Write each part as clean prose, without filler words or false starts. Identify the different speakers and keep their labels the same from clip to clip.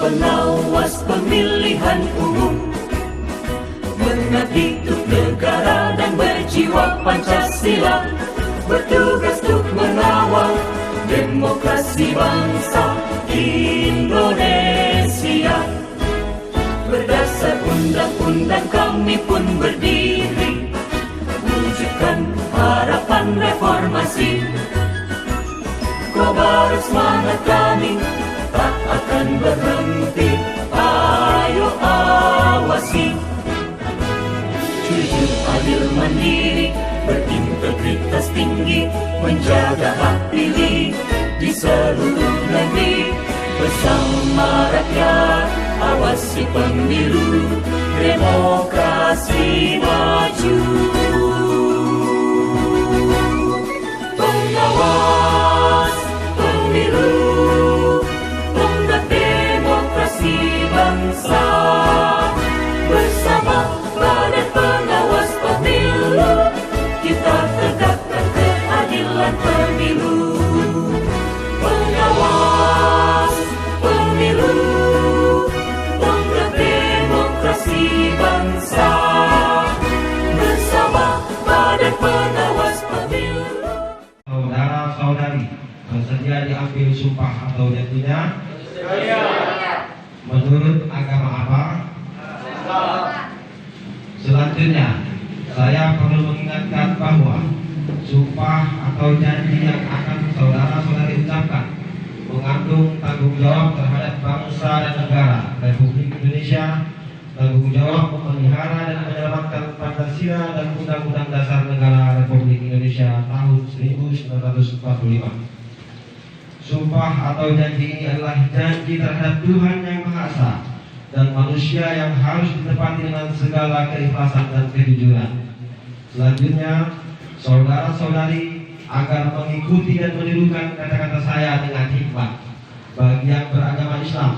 Speaker 1: pengawas pemilihan umum, mengabdi untuk negara dan berjiwa Pancasila, bertugas untuk mengawal demokrasi bangsa Indonesia. Berdasar undang-undang kami pun berdiri, wujudkan harapan reformasi. Kobar semangat kami tak akan berhenti, ayo awasi. Jujur, adil, mandiri, berintegritas tinggi, menjaga hak pilih di seluruh negeri. Bersama rakyat, awasi pemilu, demokrasi maju. Pengawas pemilu, tonggak demokrasi bangsa. Bersama Badan Pengawas Pemilu, kita tegakkan keadilan pemilu. Pengawas pemilu, tonggak demokrasi bangsa. Bersama Badan Pengawas Pemilu.
Speaker 2: Saudara-saudari bersedia diambil sumpah atau janjinya? Menurut agama apa? Selanjutnya, saya perlu mengingatkan bahwa sumpah atau janji yang akan saudara-saudari ucapkan mengandung tanggung jawab terhadap bangsa dan negara Republik Indonesia, tanggung jawab memelihara dan menyelamatkan Pancasila dan Undang-Undang Dasar Negara Republik Indonesia tahun 1945. Sumpah atau janji ini adalah janji terhadap Tuhan Yang Maha Esa dan manusia yang harus ditepati dengan segala keikhlasan dan kejujuran. Selanjutnya, saudara-saudari agar mengikuti dan menirukan kata-kata saya dengan hikmat bagi yang beragama Islam.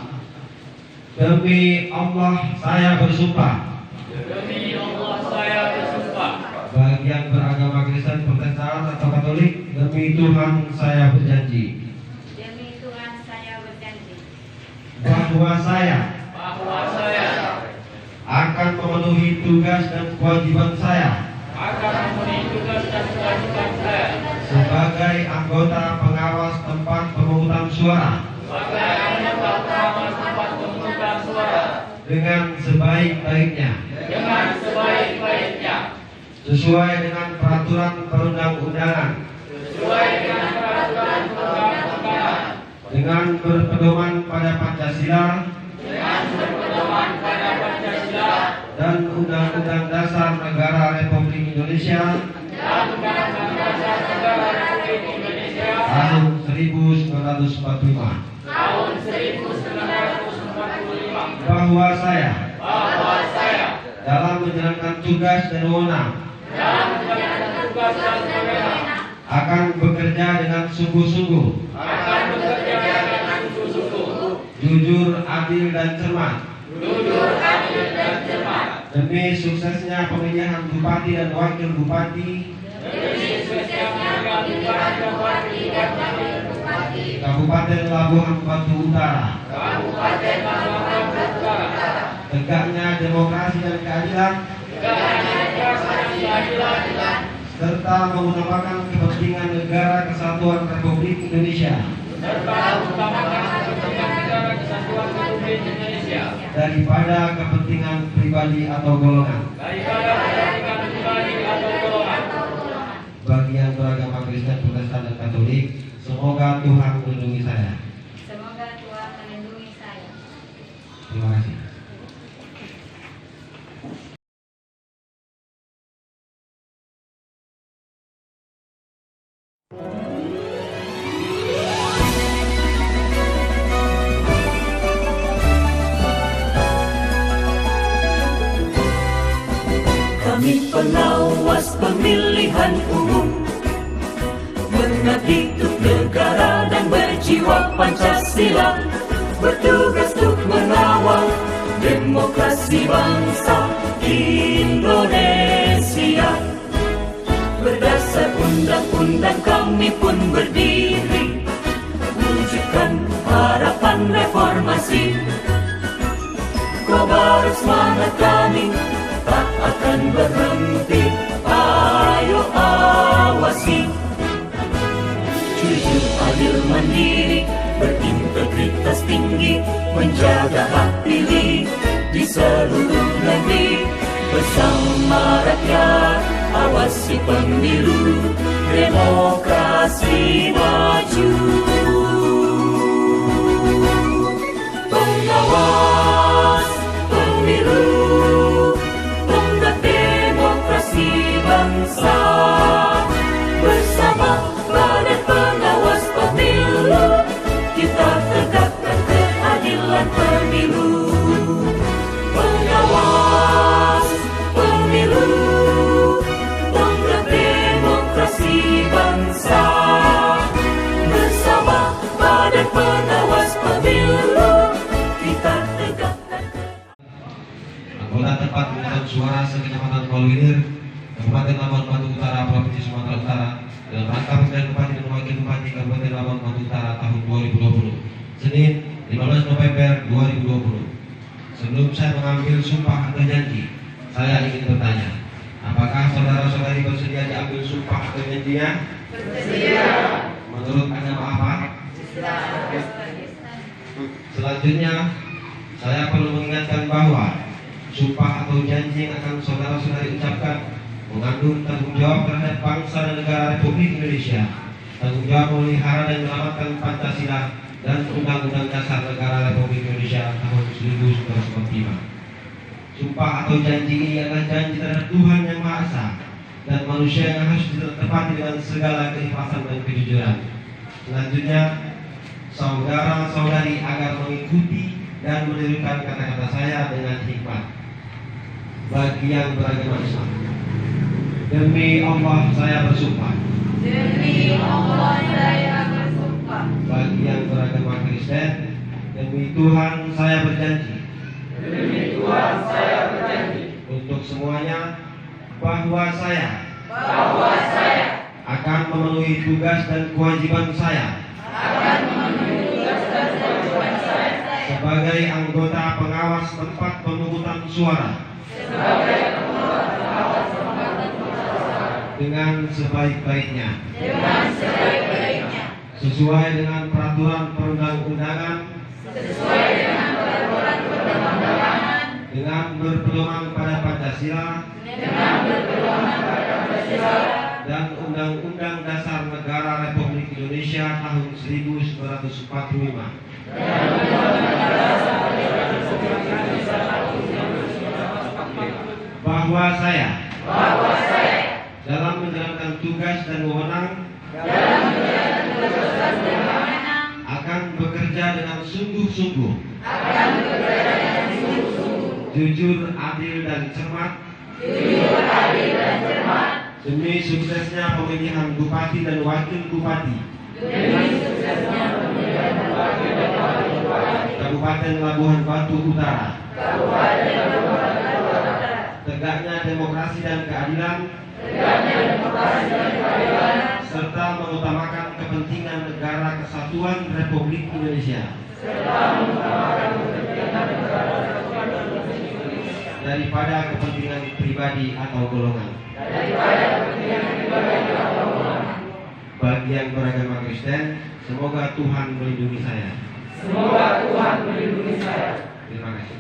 Speaker 2: Demi Allah saya bersumpah.
Speaker 3: Demi Allah saya bersumpah.
Speaker 2: Bagi yang beragama Kristen, Protestan atau Katolik, demi Tuhan saya berjanji.
Speaker 4: Demi Tuhan saya berjanji.
Speaker 2: Bahwa saya akan memenuhi tugas dan kewajiban saya sebagai anggota pengawas tempat pemungutan suara dengan sebaik-baiknya sesuai dengan peraturan perundang-undangan dengan berpedoman pada Pancasila dan Undang-Undang Dasar Negara Republik Indonesia tahun 1945. Bahwa saya dalam menjalankan tugas dan wewenang akan bekerja dengan sungguh-sungguh, jujur, adil, dan cermat demi suksesnya pemilihan bupati dan wakil bupati Kabupaten Labuhan Batu Utara, tegaknya demokrasi dan keadilan, serta mengutamakan kepentingan negara kesatuan Republik Indonesia daripada kepentingan pribadi atau golongan. Bagi yang beragama Kristen, Protestan, dan Katolik, semoga Tuhan melindungi saya.
Speaker 4: Semoga Tuhan melindungi saya.
Speaker 2: Terima kasih.
Speaker 1: Kami pengawas pemilihan umum, mengabdi untuk negara dan berjiwa Pancasila, bertugas untuk mengawal demokrasi bangsa Indonesia. Berdasar undang-undang kami pun berdiri, wujudkan harapan reformasi. kobar semangat kami tak akan berhenti. Ayo awasi, jujur, adil, mandiri, berintegritas tinggi, menjaga hak pilih di seluruh negeri. Bersama rakyat, awasi pemilu, demokrasi maju. Pengawas pemilu, tonggak demokrasi bangsa. Bersama Badan Pengawas Pemilu, kita tegakkan keadilan pemilu. Pengawas pemilu, tonggak demokrasi bangsa. Bersama Badan Pengawas Pemilu, kita tegakkan
Speaker 2: Anggota tempat pemungutan suara sekecamatan Kolwinir, Kabupaten Labuan Batu Utara, Provinsi Sumatera Utara, dalam rangka pemilihan bupati dan wakil bupati Kabupaten Labuan Batu Utara tahun 2020, Senin 15 November 2020. Sebelum saya mengambil sumpah atau janji, saya ingin bertanya, apakah saudara-saudari bersedia diambil sumpah atau janjinya?
Speaker 4: Bersedia.
Speaker 2: Menurut agama apa? Selanjutnya, saya perlu mengingatkan bahwa sumpah atau janji yang akan saudara-saudari ucapkan mengandung tanggung jawab terhadap bangsa dan negara Republik Indonesia, tanggung jawab memelihara dan menyelamatkan Pancasila dan Undang-Undang Dasar Negara Republik Indonesia tahun 1945. Sumpah atau janji ini adalah janji terhadap Tuhan Yang Maha Esa dan manusia yang harus ditepati dengan segala keikhlasan dan kejujuran. Selanjutnya, saudara-saudari agar mengikuti dan menirukan kata-kata saya dengan hikmat. Bagi yang beragama Islam, demi Allah saya bersumpah.
Speaker 4: Demi Allah saya bersumpah.
Speaker 2: Bagi yang beragama Kristen, demi Tuhan saya berjanji.
Speaker 3: Demi Tuhan saya berjanji
Speaker 2: Untuk semuanya bahwa saya akan memenuhi tugas dan kewajiban saya sebagai anggota pengawas tempat pemungutan suara dengan sebaik-baiknya, sesuai dengan peraturan perundang-undangan, dengan berpedoman pada Pancasila dan Undang-Undang Dasar Negara Republik Indonesia tahun 1945. Bahwa saya dalam menjalankan tugas dan wewenang akan bekerja dengan sungguh-sungguh, jujur, adil, dan cermat demi suksesnya pemilihan bupati dan wakil bupati Kabupaten Labuhan Batu Utara, tegaknya demokrasi dan keadilan, serta mengutamakan kepentingan negara kesatuan Republik Indonesia daripada kepentingan pribadi atau golongan. Bagi yang beragama Kristen, semoga Tuhan melindungi saya. Terima kasih.